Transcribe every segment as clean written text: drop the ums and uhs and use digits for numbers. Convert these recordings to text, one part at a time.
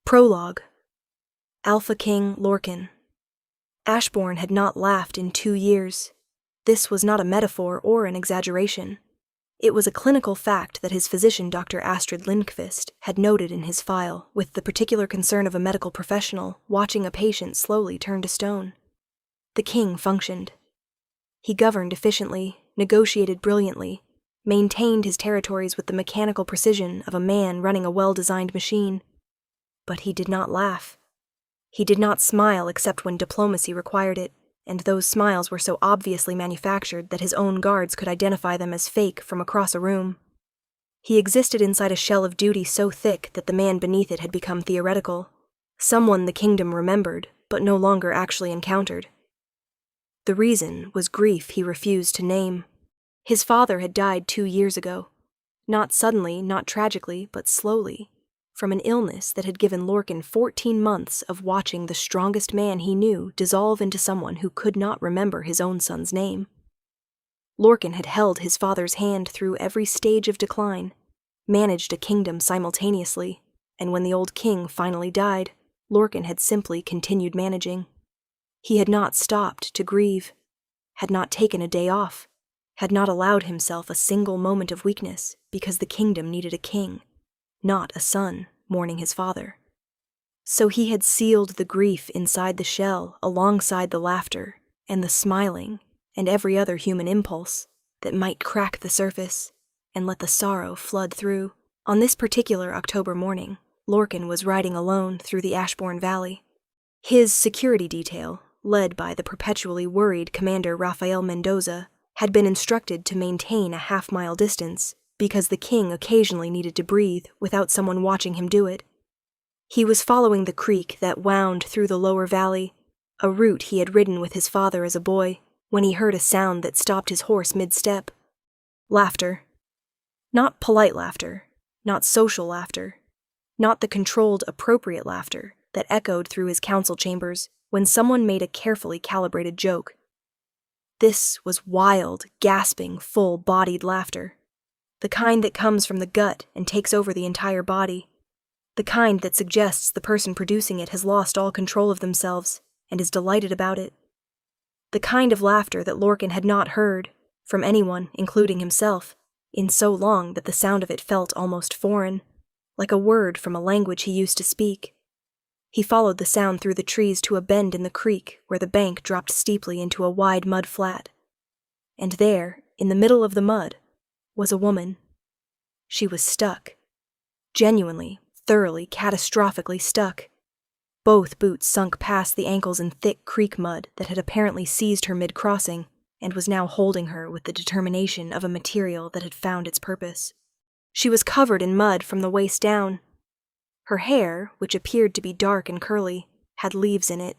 Prologue. Alpha King Lorcan. Ashbourne had not laughed in 2 years. This was not a metaphor or an exaggeration. It was a clinical fact that his physician, Dr. Astrid Lindqvist, had noted in his file, with the particular concern of a medical professional watching a patient slowly turn to stone. The king functioned. He governed efficiently, negotiated brilliantly, maintained his territories with the mechanical precision of a man running a well-designed machine. But he did not laugh. He did not smile except when diplomacy required it, and those smiles were so obviously manufactured that his own guards could identify them as fake from across a room. He existed inside a shell of duty so thick that the man beneath it had become theoretical, someone the kingdom remembered, but no longer actually encountered. The reason was grief he refused to name. His father had died 2 years ago. Not suddenly, not tragically, but slowly, from an illness that had given Lorcan 14 months of watching the strongest man he knew dissolve into someone who could not remember his own son's name. Lorcan had held his father's hand through every stage of decline, managed a kingdom simultaneously, and when the old king finally died, Lorcan had simply continued managing. He had not stopped to grieve, had not taken a day off, had not allowed himself a single moment of weakness because the kingdom needed a king, not a son mourning his father. So he had sealed the grief inside the shell alongside the laughter and the smiling and every other human impulse that might crack the surface and let the sorrow flood through. On this particular October morning, Lorcan was riding alone through the Ashbourne Valley. His security detail, led by the perpetually worried Commander Rafael Mendoza, had been instructed to maintain a half-mile distance because the king occasionally needed to breathe without someone watching him do it. He was following the creek that wound through the lower valley, a route he had ridden with his father as a boy, when he heard a sound that stopped his horse mid-step. Laughter. Not polite laughter, not social laughter, not the controlled, appropriate laughter that echoed through his council chambers when someone made a carefully calibrated joke. This was wild, gasping, full-bodied laughter. The kind that comes from the gut and takes over the entire body. The kind that suggests the person producing it has lost all control of themselves and is delighted about it. The kind of laughter that Lorcan had not heard, from anyone, including himself, in so long that the sound of it felt almost foreign, like a word from a language he used to speak. He followed the sound through the trees to a bend in the creek where the bank dropped steeply into a wide mud flat. And there, in the middle of the mud, was a woman. She was stuck. Genuinely, thoroughly, catastrophically stuck. Both boots sunk past the ankles in thick creek mud that had apparently seized her mid-crossing and was now holding her with the determination of a material that had found its purpose. She was covered in mud from the waist down. Her hair, which appeared to be dark and curly, had leaves in it.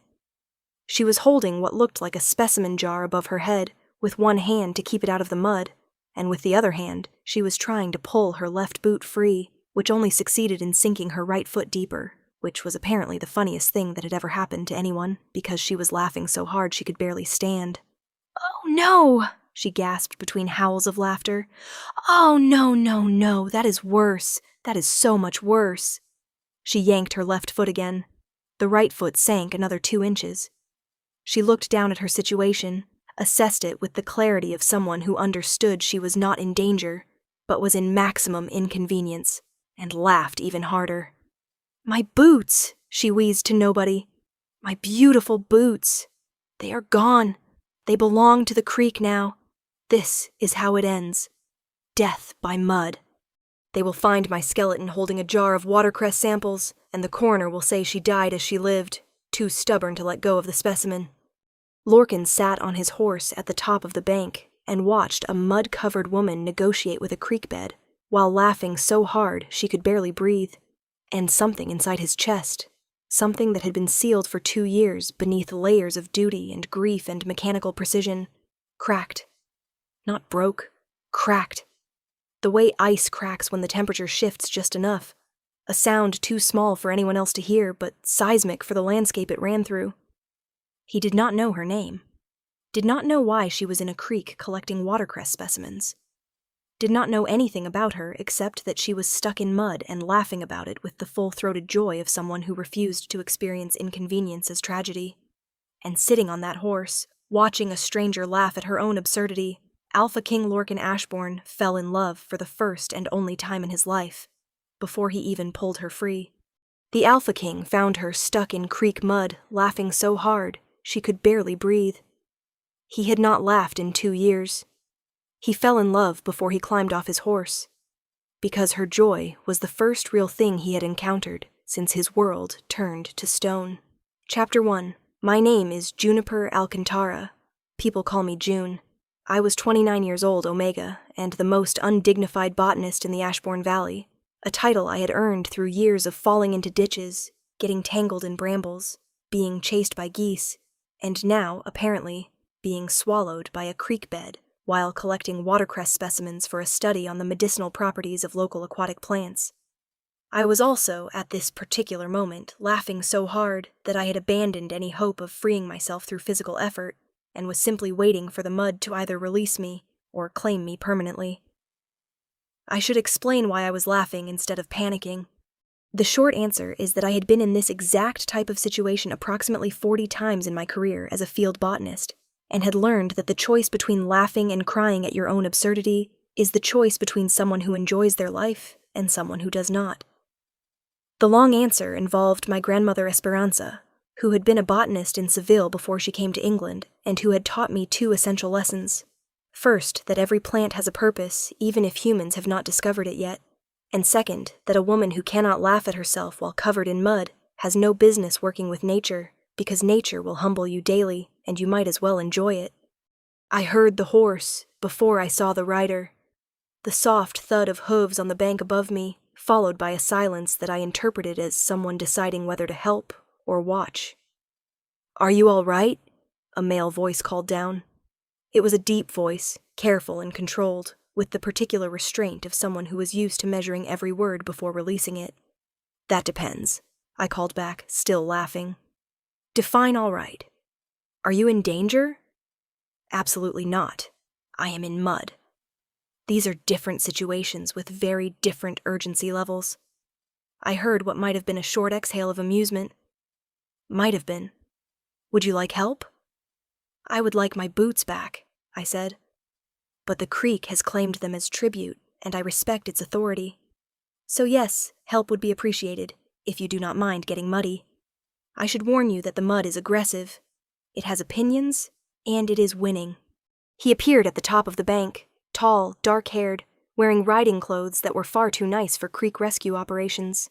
She was holding what looked like a specimen jar above her head, with one hand to keep it out of the mud, and with the other hand, she was trying to pull her left boot free, which only succeeded in sinking her right foot deeper, which was apparently the funniest thing that had ever happened to anyone, because she was laughing so hard she could barely stand. "Oh, no!" she gasped between howls of laughter. "Oh, no, no, no, that is worse. That is so much worse." She yanked her left foot again. The right foot sank another 2 inches. She looked down at her situation, assessed it with the clarity of someone who understood she was not in danger, but was in maximum inconvenience, and laughed even harder. "My boots," she wheezed to nobody. "My beautiful boots. They are gone. They belong to the creek now. This is how it ends. Death by mud. They will find my skeleton holding a jar of watercress samples, and the coroner will say she died as she lived, too stubborn to let go of the specimen." Lorcan sat on his horse at the top of the bank and watched a mud-covered woman negotiate with a creek bed, while laughing so hard she could barely breathe, and something inside his chest, something that had been sealed for 2 years beneath layers of duty and grief and mechanical precision, cracked. Not broke, cracked. The way ice cracks when the temperature shifts just enough, a sound too small for anyone else to hear, but seismic for the landscape it ran through. He did not know her name, did not know why she was in a creek collecting watercress specimens. did not know anything about her except that she was stuck in mud and laughing about it with the full-throated joy of someone who refused to experience inconvenience as tragedy. And sitting on that horse, watching a stranger laugh at her own absurdity, Alpha King Lorcan Ashbourne fell in love for the first and only time in his life, before he even pulled her free. The Alpha King found her stuck in creek mud, laughing so hard she could barely breathe. He had not laughed in 2 years. He fell in love before he climbed off his horse, because her joy was the first real thing he had encountered since his world turned to stone. Chapter 1. My name is Juniper Alcantara. People call me June. I was 29 years old, Omega, and the most undignified botanist in the Ashbourne Valley, a title I had earned through years of falling into ditches, getting tangled in brambles, being chased by geese, and now, apparently, being swallowed by a creek bed while collecting watercress specimens for a study on the medicinal properties of local aquatic plants. I was also, at this particular moment, laughing so hard that I had abandoned any hope of freeing myself through physical effort, and was simply waiting for the mud to either release me or claim me permanently. I should explain why I was laughing instead of panicking. The short answer is that I had been in this exact type of situation approximately 40 times in my career as a field botanist, and had learned that the choice between laughing and crying at your own absurdity is the choice between someone who enjoys their life and someone who does not. The long answer involved my grandmother Esperanza, who had been a botanist in Seville before she came to England, and who had taught me 2 essential lessons. First, that every plant has a purpose, even if humans have not discovered it yet. And second, that a woman who cannot laugh at herself while covered in mud has no business working with nature, because nature will humble you daily, and you might as well enjoy it. I heard the horse before I saw the rider. The soft thud of hooves on the bank above me, followed by a silence that I interpreted as someone deciding whether to help or watch. "Are you all right?" a male voice called down. It was a deep voice, careful and controlled, with the particular restraint of someone who was used to measuring every word before releasing it. "That depends," I called back, still laughing. "Define all right. Are you in danger?" "Absolutely not. I am in mud." These are different situations with very different urgency levels. I heard what might have been a short exhale of amusement. Might have been. "Would you like help?" "I would like my boots back," I said. "But the creek has claimed them as tribute, and I respect its authority. So yes, help would be appreciated, if you do not mind getting muddy. I should warn you that the mud is aggressive. It has opinions, and it is winning." He appeared at the top of the bank, tall, dark-haired, wearing riding clothes that were far too nice for creek rescue operations.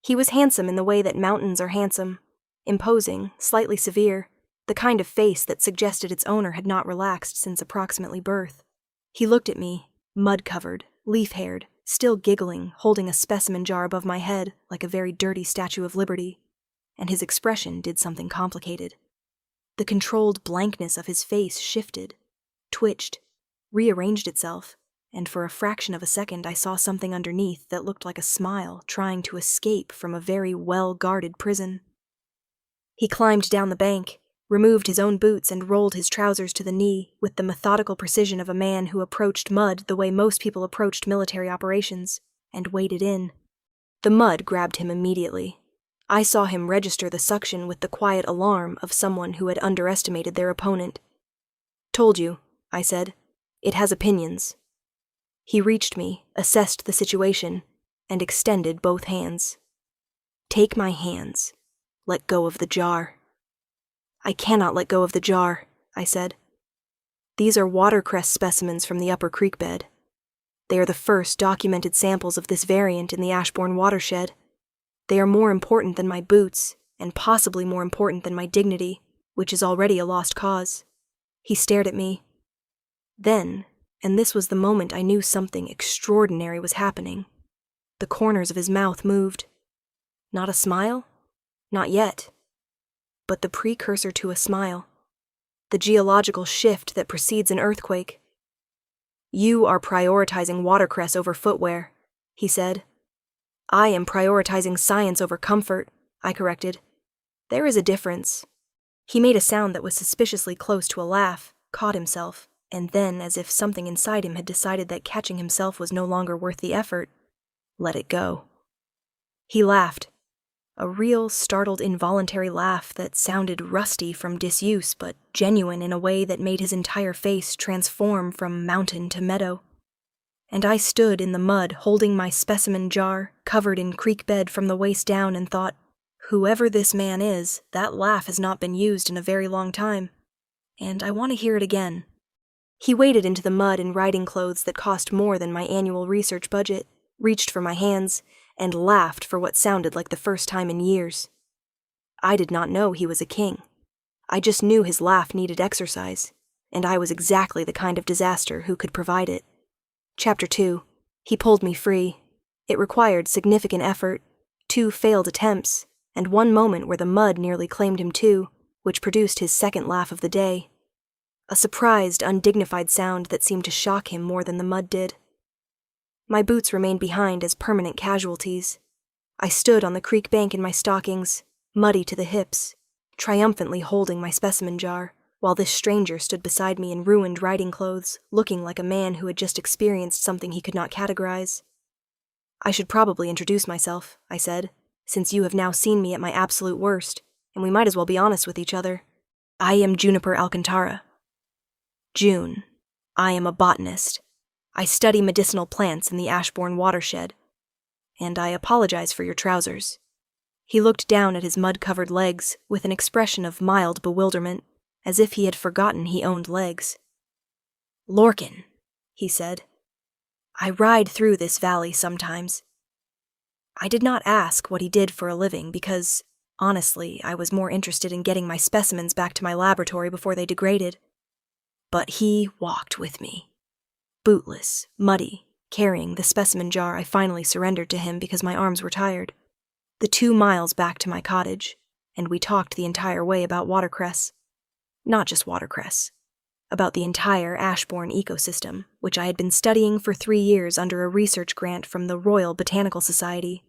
He was handsome in the way that mountains are handsome, imposing, slightly severe, the kind of face that suggested its owner had not relaxed since approximately birth. He looked at me, mud-covered, leaf-haired, still giggling, holding a specimen jar above my head like a very dirty Statue of Liberty, and his expression did something complicated. The controlled blankness of his face shifted, twitched, rearranged itself, and for a fraction of a second I saw something underneath that looked like a smile trying to escape from a very well-guarded prison. He climbed down the bank, removed his own boots and rolled his trousers to the knee with the methodical precision of a man who approached mud the way most people approached military operations, and waded in. The mud grabbed him immediately. I saw him register the suction with the quiet alarm of someone who had underestimated their opponent. "Told you," I said. "It has opinions." He reached me, assessed the situation, and extended both hands. "Take my hands. Let go of the jar." "I cannot let go of the jar," I said. "These are watercress specimens from the upper creek bed. They are the first documented samples of this variant in the Ashbourne watershed. They are more important than my boots, and possibly more important than my dignity, which is already a lost cause." He stared at me. Then, and this was the moment I knew something extraordinary was happening, the corners of his mouth moved. Not a smile? Not yet. But the precursor to a smile. The geological shift that precedes an earthquake. "You are prioritizing watercress over footwear," he said. "I am prioritizing science over comfort," I corrected. "There is a difference." He made a sound that was suspiciously close to a laugh, caught himself, and then, as if something inside him had decided that catching himself was no longer worth the effort, let it go. He laughed. A real, startled, involuntary laugh that sounded rusty from disuse but genuine in a way that made his entire face transform from mountain to meadow. And I stood in the mud holding my specimen jar, covered in creek bed from the waist down, and thought, whoever this man is, that laugh has not been used in a very long time. And I want to hear it again. He waded into the mud in riding clothes that cost more than my annual research budget, reached for my hands, and laughed for what sounded like the first time in years. I did not know he was a king. I just knew his laugh needed exercise, and I was exactly the kind of disaster who could provide it. Chapter 2. He pulled me free. It required significant effort, 2 failed attempts, and 1 moment where the mud nearly claimed him too, which produced his second laugh of the day. A surprised, undignified sound that seemed to shock him more than the mud did. My boots remained behind as permanent casualties. I stood on the creek bank in my stockings, muddy to the hips, triumphantly holding my specimen jar, while this stranger stood beside me in ruined riding clothes, looking like a man who had just experienced something he could not categorize. I should probably introduce myself, I said, since you have now seen me at my absolute worst, and we might as well be honest with each other. I am Juniper Alcantara. June. I am a botanist. I study medicinal plants in the Ashbourne watershed. And I apologize for your trousers. He looked down at his mud-covered legs with an expression of mild bewilderment, as if he had forgotten he owned legs. Lorcan, he said. I ride through this valley sometimes. I did not ask what he did for a living because, honestly, I was more interested in getting my specimens back to my laboratory before they degraded. But he walked with me. Bootless, muddy, carrying the specimen jar I finally surrendered to him because my arms were tired. The 2 miles back to my cottage, and we talked the entire way about watercress. Not just watercress. About the entire Ashbourne ecosystem, which I had been studying for 3 years under a research grant from the Royal Botanical Society.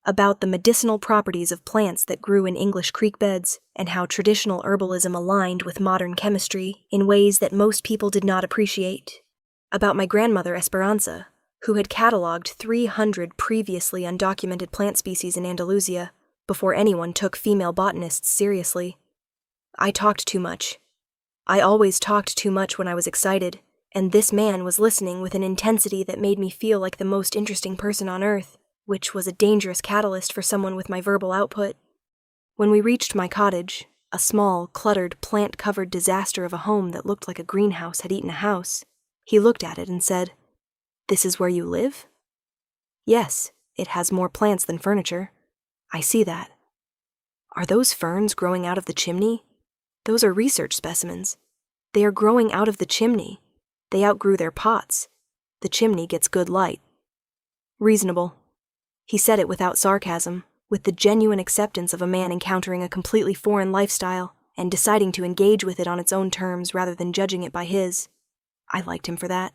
About the medicinal properties of plants that grew in English creek beds, and how traditional herbalism aligned with modern chemistry in ways that most people did not appreciate. About my grandmother Esperanza, who had catalogued 300 previously undocumented plant species in Andalusia before anyone took female botanists seriously. I talked too much. I always talked too much when I was excited, and this man was listening with an intensity that made me feel like the most interesting person on earth, which was a dangerous catalyst for someone with my verbal output. When we reached my cottage, a small, cluttered, plant-covered disaster of a home that looked like a greenhouse had eaten a house, he looked at it and said, "This is where you live?" "Yes, it has more plants than furniture. I see that." "Are those ferns growing out of the chimney?" "Those are research specimens. They are growing out of the chimney. They outgrew their pots. The chimney gets good light." "Reasonable." He said it without sarcasm, with the genuine acceptance of a man encountering a completely foreign lifestyle and deciding to engage with it on its own terms rather than judging it by his. I liked him for that.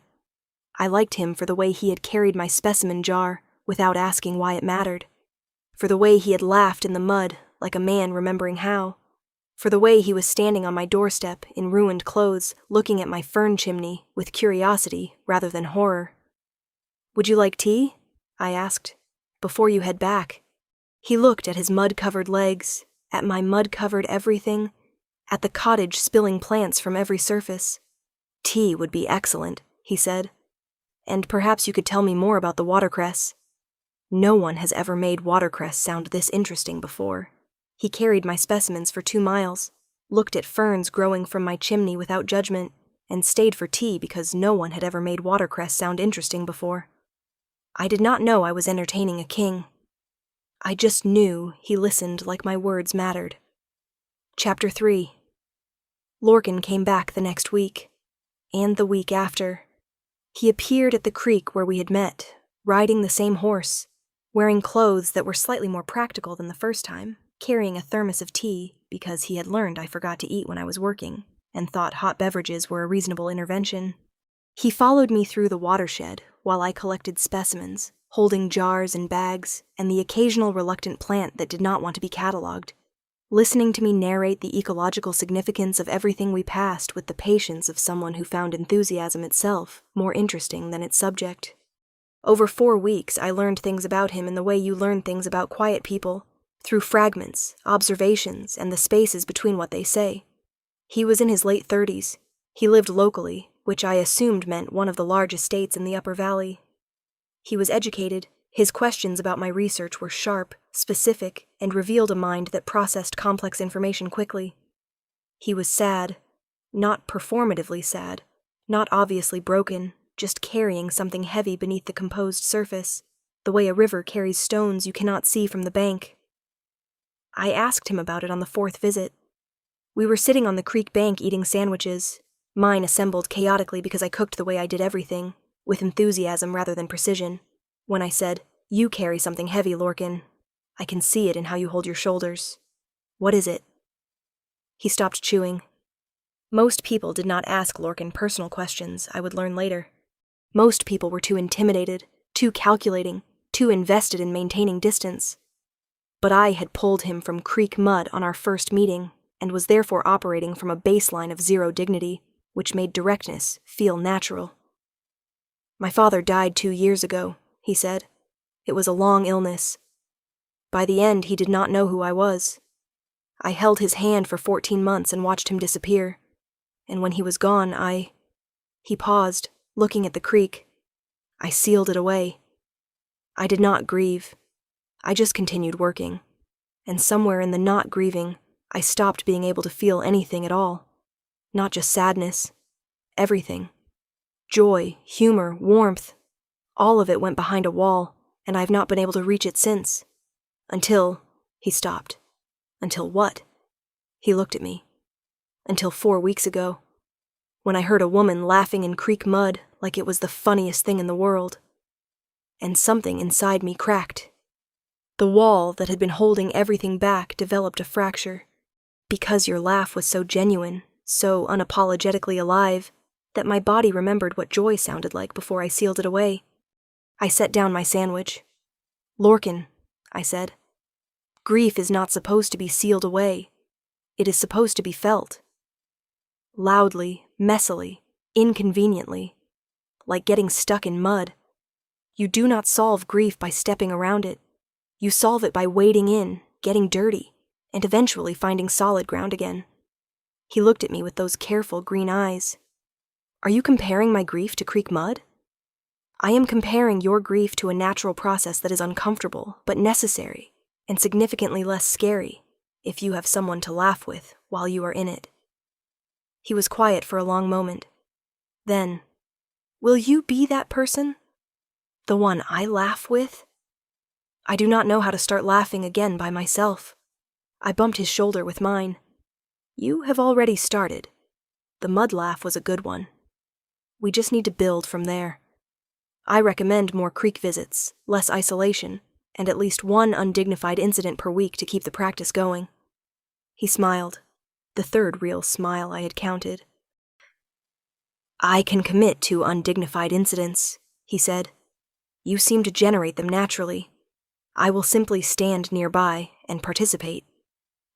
I liked him for the way he had carried my specimen jar without asking why it mattered. For the way he had laughed in the mud like a man remembering how. For the way he was standing on my doorstep in ruined clothes looking at my fern chimney with curiosity rather than horror. "Would you like tea?" I asked. "Before you head back." He looked at his mud-covered legs, at my mud-covered everything, at the cottage spilling plants from every surface. "Tea would be excellent," he said. "And perhaps you could tell me more about the watercress." No one has ever made watercress sound this interesting before. He carried my specimens for 2 miles, looked at ferns growing from my chimney without judgment, and stayed for tea because no one had ever made watercress sound interesting before. I did not know I was entertaining a king. I just knew he listened like my words mattered. Chapter 3. Lorcan came back the next week, and the week after. He appeared at the creek where we had met, riding the same horse, wearing clothes that were slightly more practical than the first time, carrying a thermos of tea because he had learned I forgot to eat when I was working, and thought hot beverages were a reasonable intervention. He followed me through the watershed while I collected specimens, holding jars and bags, and the occasional reluctant plant that did not want to be catalogued. listening to me narrate the ecological significance of everything we passed with the patience of someone who found enthusiasm itself more interesting than its subject. Over 4 weeks, I learned things about him in the way you learn things about quiet people, through fragments, observations, and the spaces between what they say. He was in his late 30s. He lived locally, which I assumed meant one of the large estates in the Upper Valley. He was educated. His questions about my research were sharp, specific, and revealed a mind that processed complex information quickly. He was sad, not performatively sad, not obviously broken, just carrying something heavy beneath the composed surface, the way a river carries stones you cannot see from the bank. I asked him about it on the 4th visit. We were sitting on the creek bank eating sandwiches, mine assembled chaotically because I cooked the way I did everything, with enthusiasm rather than precision, when I said, "You carry something heavy, Lorcan. I can see it in how you hold your shoulders. What is it?" He stopped chewing. Most people did not ask Lorcan personal questions, I would learn later. Most people were too intimidated, too calculating, too invested in maintaining distance. But I had pulled him from creek mud on our first meeting, and was therefore operating from a baseline of zero dignity, which made directness feel natural. "My father died 2 years ago," he said. "It was a long illness. By the end, he did not know who I was. I held his hand for 14 months and watched him disappear. And when he was gone, He paused, looking at the creek. I sealed it away. I did not grieve. I just continued working. And somewhere in the not grieving, I stopped being able to feel anything at all. Not just sadness. Everything. Joy, humor, warmth. All of it went behind a wall, and I've not been able to reach it since. Until..." He stopped. "Until what?" He looked at me. "Until 4 weeks ago, when I heard a woman laughing in creek mud like it was the funniest thing in the world. And something inside me cracked. The wall that had been holding everything back developed a fracture. Because your laugh was so genuine, so unapologetically alive, that my body remembered what joy sounded like before I sealed it away. I set down my sandwich. "Lorcan," I said, "grief is not supposed to be sealed away. It is supposed to be felt. Loudly, messily, inconveniently, like getting stuck in mud. You do not solve grief by stepping around it. You solve it by wading in, getting dirty, and eventually finding solid ground again." He looked at me with those careful green eyes. "Are you comparing my grief to creek mud?" "I am comparing your grief to a natural process that is uncomfortable, but necessary, and significantly less scary, if you have someone to laugh with while you are in it." He was quiet for a long moment. Then, "Will you be that person? The one I laugh with?" I do not know how to start laughing again by myself. I bumped his shoulder with mine. "You have already started. The mud laugh was a good one. We just need to build from there. I recommend more creek visits, less isolation, and at least one undignified incident per week to keep the practice going." He smiled, the 3rd real smile I had counted. "I can commit to undignified incidents," he said. "You seem to generate them naturally. I will simply stand nearby and participate.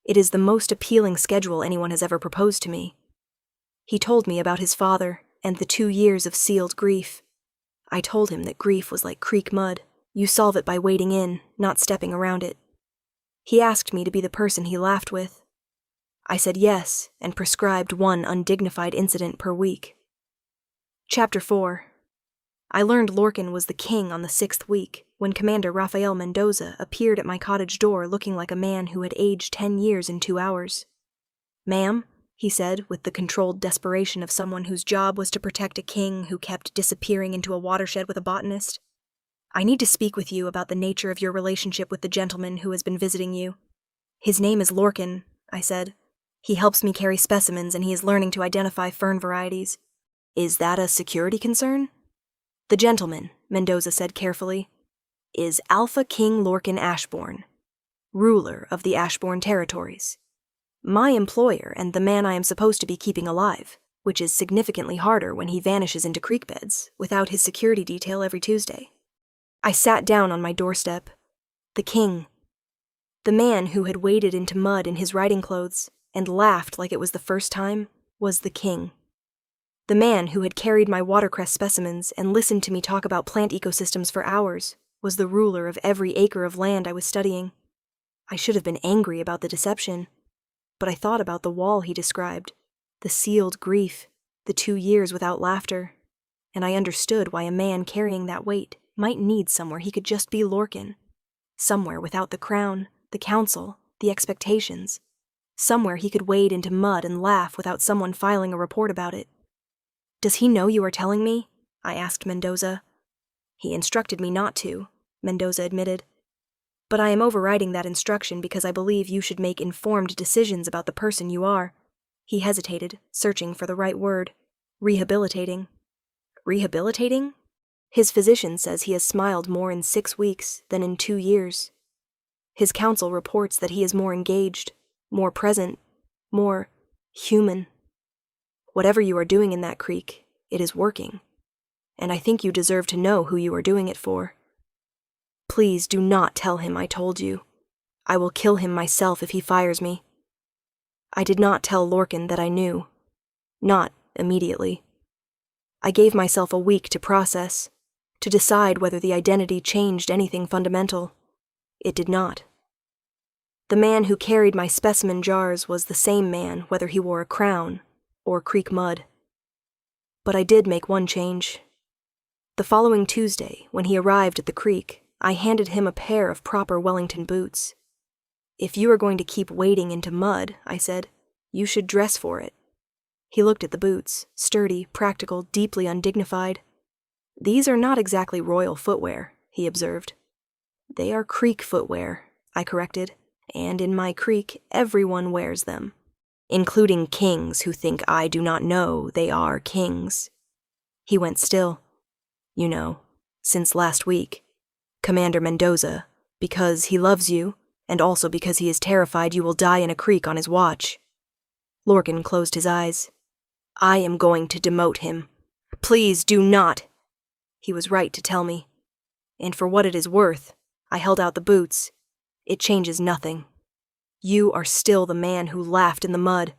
It is the most appealing schedule anyone has ever proposed to me." He told me about his father and the 2 years of sealed grief. I told him that grief was like creek mud. You solve it by wading in, not stepping around it. He asked me to be the person he laughed with. I said yes, and prescribed one undignified incident per week. Chapter 4. I learned Lorcan was the king on the 6th week, when Commander Rafael Mendoza appeared at my cottage door looking like a man who had aged 10 years in 2 hours. "Ma'am," he said, with the controlled desperation of someone whose job was to protect a king who kept disappearing into a watershed with a botanist, "I need to speak with you about the nature of your relationship with the gentleman who has been visiting you." "His name is Lorcan," I said. "He helps me carry specimens and he is learning to identify fern varieties." "Is that a security concern?" "The gentleman," Mendoza said carefully, "is Alpha King Lorcan Ashbourne, ruler of the Ashbourne territories. My employer and the man I am supposed to be keeping alive, which is significantly harder when he vanishes into creek beds without his security detail every Tuesday." I sat down on my doorstep. The king. The man who had waded into mud in his riding clothes and laughed like it was the first time was the king. The man who had carried my watercress specimens and listened to me talk about plant ecosystems for hours was the ruler of every acre of land I was studying. I should have been angry about the deception, but I thought about the wall he described, the sealed grief, the 2 years without laughter, and I understood why a man carrying that weight might need somewhere he could just be Lorcan, somewhere without the crown, the council, the expectations, somewhere he could wade into mud and laugh without someone filing a report about it. "Does he know you are telling me?" I asked Mendoza. "He instructed me not to," Mendoza admitted. "But I am overriding that instruction because I believe you should make informed decisions about the person you are." He hesitated, searching for the right word. "Rehabilitating." "Rehabilitating?" His physician says he has smiled more in 6 weeks than in 2 years. His counsel reports that he is more engaged, more present, more human. Whatever you are doing in that creek, it is working, and I think you deserve to know who you are doing it for. Please do not tell him I told you. I will kill him myself if he fires me. I did not tell Lorcan that I knew. Not immediately. I gave myself a week to process, to decide whether the identity changed anything fundamental. It did not. The man who carried my specimen jars was the same man whether he wore a crown or creek mud. But I did make one change. The following Tuesday, when he arrived at the creek, I handed him a pair of proper Wellington boots. "If you are going to keep wading into mud," I said, "you should dress for it." He looked at the boots, sturdy, practical, deeply undignified. "These are not exactly royal footwear," he observed. "They are creek footwear," I corrected, "and in my creek everyone wears them, including kings who think I do not know they are kings." He went still. "You know, since last week, Commander Mendoza, because he loves you, and also because he is terrified you will die in a creek on his watch." Lorcan closed his eyes. "I am going to demote him. Please do not." He was right to tell me. And for what it is worth, I held out the boots. "It changes nothing. You are still the man who laughed in the mud.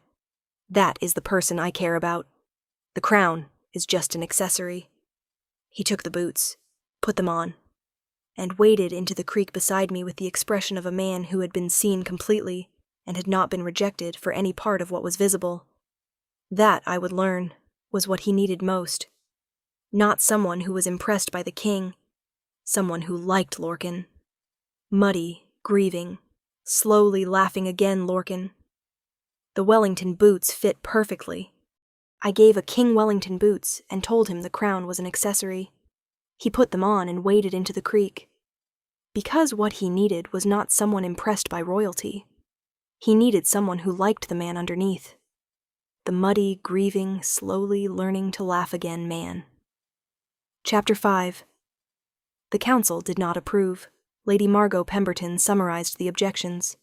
That is the person I care about. The crown is just an accessory." He took the boots, put them on, and waded into the creek beside me with the expression of a man who had been seen completely and had not been rejected for any part of what was visible. That, I would learn, was what he needed most. Not someone who was impressed by the king, someone who liked Lorcan. Muddy, grieving, slowly laughing again Lorcan. The Wellington boots fit perfectly. I gave a king Wellington boots and told him the crown was an accessory. He put them on and waded into the creek. Because what he needed was not someone impressed by royalty. He needed someone who liked the man underneath. The muddy, grieving, slowly learning to laugh again man. Chapter 5. The council did not approve. Lady Margot Pemberton summarized the objections.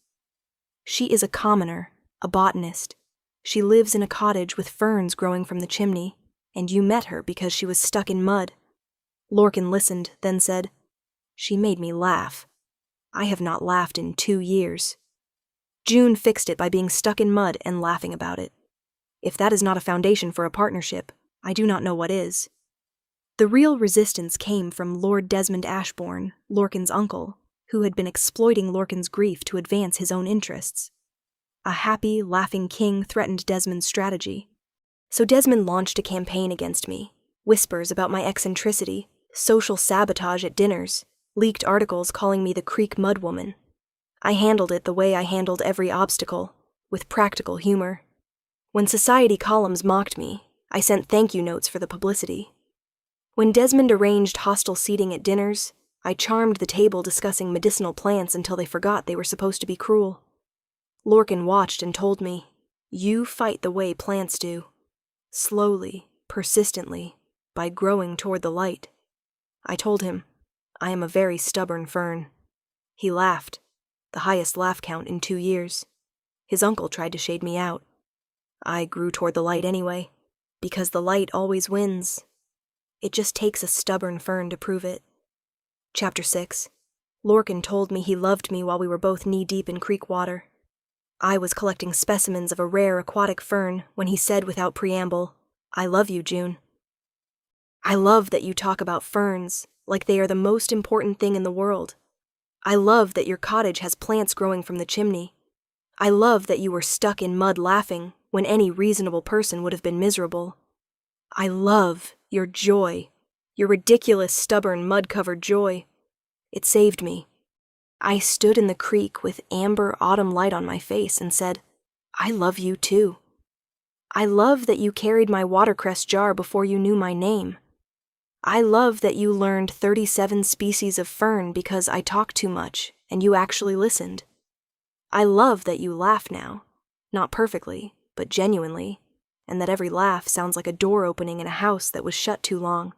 "She is a commoner, a botanist. She lives in a cottage with ferns growing from the chimney, and you met her because she was stuck in mud." Lorcan listened, then said, "She made me laugh. I have not laughed in 2 years. June fixed it by being stuck in mud and laughing about it. If that is not a foundation for a partnership, I do not know what is." The real resistance came from Lord Desmond Ashbourne, Lorcan's uncle, who had been exploiting Lorcan's grief to advance his own interests. A happy, laughing king threatened Desmond's strategy. So Desmond launched a campaign against me. Whispers about my eccentricity, social sabotage at dinners, leaked articles calling me the Creek Mud Woman. I handled it the way I handled every obstacle, with practical humor. When society columns mocked me, I sent thank you notes for the publicity. When Desmond arranged hostile seating at dinners, I charmed the table discussing medicinal plants until they forgot they were supposed to be cruel. Lorcan watched and told me, "You fight the way plants do. Slowly, persistently, by growing toward the light." I told him, "I am a very stubborn fern." He laughed, the highest laugh count in 2 years. His uncle tried to shade me out. I grew toward the light anyway, because the light always wins. It just takes a stubborn fern to prove it. Chapter 6. Lorcan told me he loved me while we were both knee-deep in creek water. I was collecting specimens of a rare aquatic fern when he said without preamble, "I love you, June. I love that you talk about ferns like they are the most important thing in the world. I love that your cottage has plants growing from the chimney. I love that you were stuck in mud laughing when any reasonable person would have been miserable. I love your joy, your ridiculous, stubborn, mud-covered joy. It saved me. I stood in the creek with amber autumn light on my face and said, I love you too. I love that you carried my watercress jar before you knew my name. I love that you learned 37 species of fern because I talked too much and you actually listened. I love that you laugh now, not perfectly, but genuinely, and that every laugh sounds like a door opening in a house that was shut too long.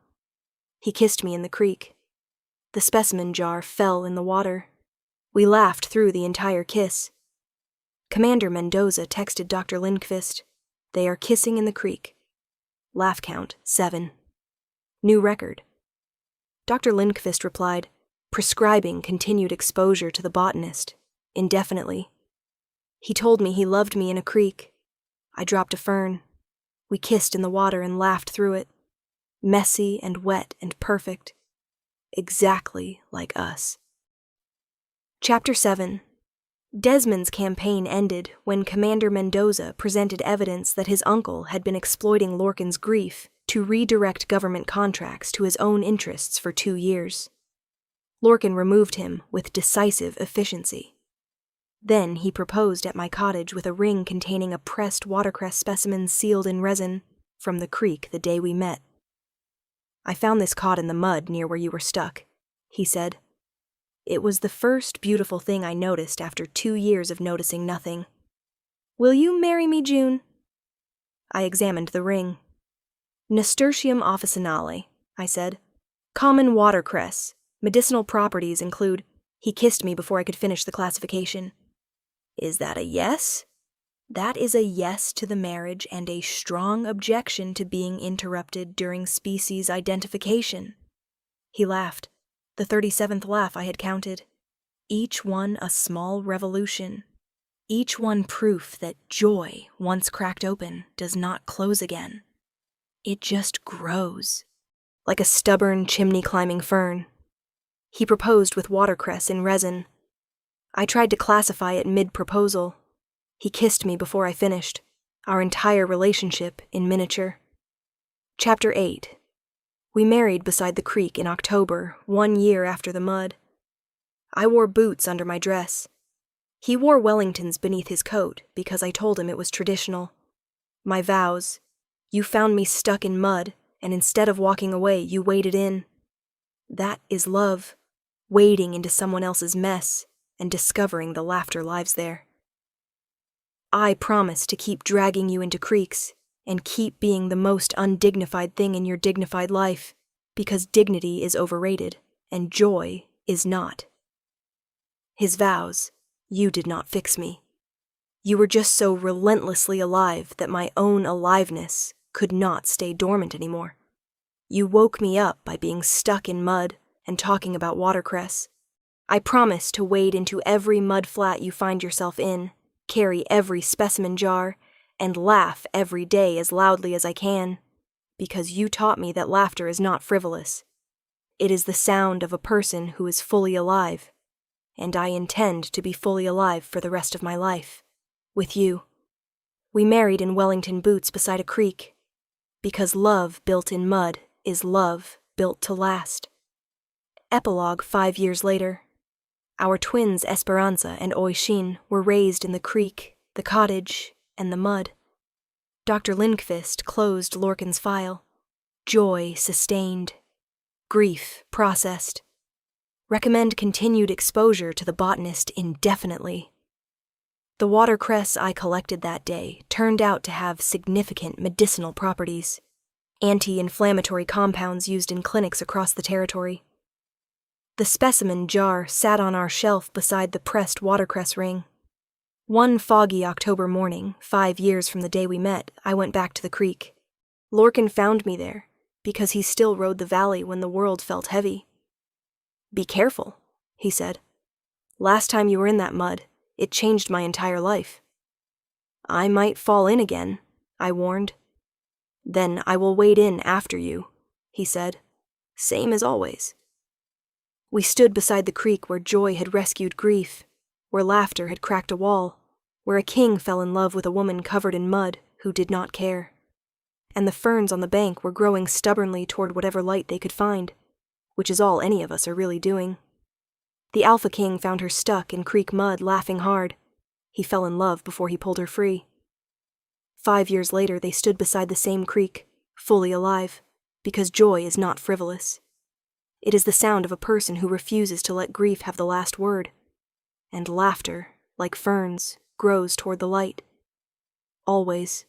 He kissed me in the creek. The specimen jar fell in the water. We laughed through the entire kiss. Commander Mendoza texted Dr. Lindqvist, "They are kissing in the creek. Laugh count 7. New record." Dr. Lindqvist replied, prescribing continued exposure to the Botanist, indefinitely. He told me he loved me in a creek. I dropped a fern. We kissed in the water and laughed through it. Messy and wet and perfect. Exactly like us. Chapter 7. Desmond's campaign ended when Commander Mendoza presented evidence that his uncle had been exploiting Lorcan's grief to redirect government contracts to his own interests for 2 years. Lorcan removed him with decisive efficiency. Then he proposed at my cottage with a ring containing a pressed watercress specimen sealed in resin from the creek the day we met. "I found this caught in the mud near where you were stuck," he said. "It was the first beautiful thing I noticed after 2 years of noticing nothing. Will you marry me, June?" I examined the ring. "Nasturtium officinale," I said. "Common watercress. Medicinal properties include—" He kissed me before I could finish the classification. "Is that a yes?" "That is a yes to the marriage and a strong objection to being interrupted during species identification." He laughed, the 37th laugh I had counted. Each one a small revolution. Each one proof that joy, once cracked open, does not close again. It just grows, like a stubborn chimney-climbing fern. He proposed with watercress in resin. I tried to classify it mid-proposal. He kissed me before I finished, our entire relationship in miniature. Chapter 8. We married beside the creek in October, 1 year after the mud. I wore boots under my dress. He wore Wellingtons beneath his coat because I told him it was traditional. My vows: you found me stuck in mud, and instead of walking away, you waded in. That is love, wading into someone else's mess and discovering the laughter lives there. I promise to keep dragging you into creeks and keep being the most undignified thing in your dignified life, because dignity is overrated and joy is not. His vows: you did not fix me. You were just so relentlessly alive that my own aliveness could not stay dormant anymore. You woke me up by being stuck in mud and talking about watercress. I promise to wade into every mud flat you find yourself in, carry every specimen jar, and laugh every day as loudly as I can, because you taught me that laughter is not frivolous. It is the sound of a person who is fully alive, and I intend to be fully alive for the rest of my life, with you. We married in Wellington boots beside a creek, because love built in mud is love built to last. Epilogue 5 years later. Our twins Esperanza and Oishin were raised in the creek, the cottage, and the mud. Dr. Lindqvist closed Lorcan's file. Joy sustained. Grief processed. Recommend continued exposure to the Botanist indefinitely. The watercress I collected that day turned out to have significant medicinal properties, anti-inflammatory compounds used in clinics across the territory. The specimen jar sat on our shelf beside the pressed watercress ring. One foggy October morning, 5 years from the day we met, I went back to the creek. Lorcan found me there, because he still rode the valley when the world felt heavy. "Be careful," he said. "Last time you were in that mud, it changed my entire life." "I might fall in again," I warned. "Then I will wade in after you," he said. "Same as always." We stood beside the creek where joy had rescued grief, where laughter had cracked a wall, where a king fell in love with a woman covered in mud who did not care. And the ferns on the bank were growing stubbornly toward whatever light they could find, which is all any of us are really doing. The Alpha King found her stuck in creek mud, laughing hard. He fell in love before he pulled her free. 5 years later, they stood beside the same creek, fully alive, because joy is not frivolous. It is the sound of a person who refuses to let grief have the last word. And laughter, like ferns, grows toward the light. Always.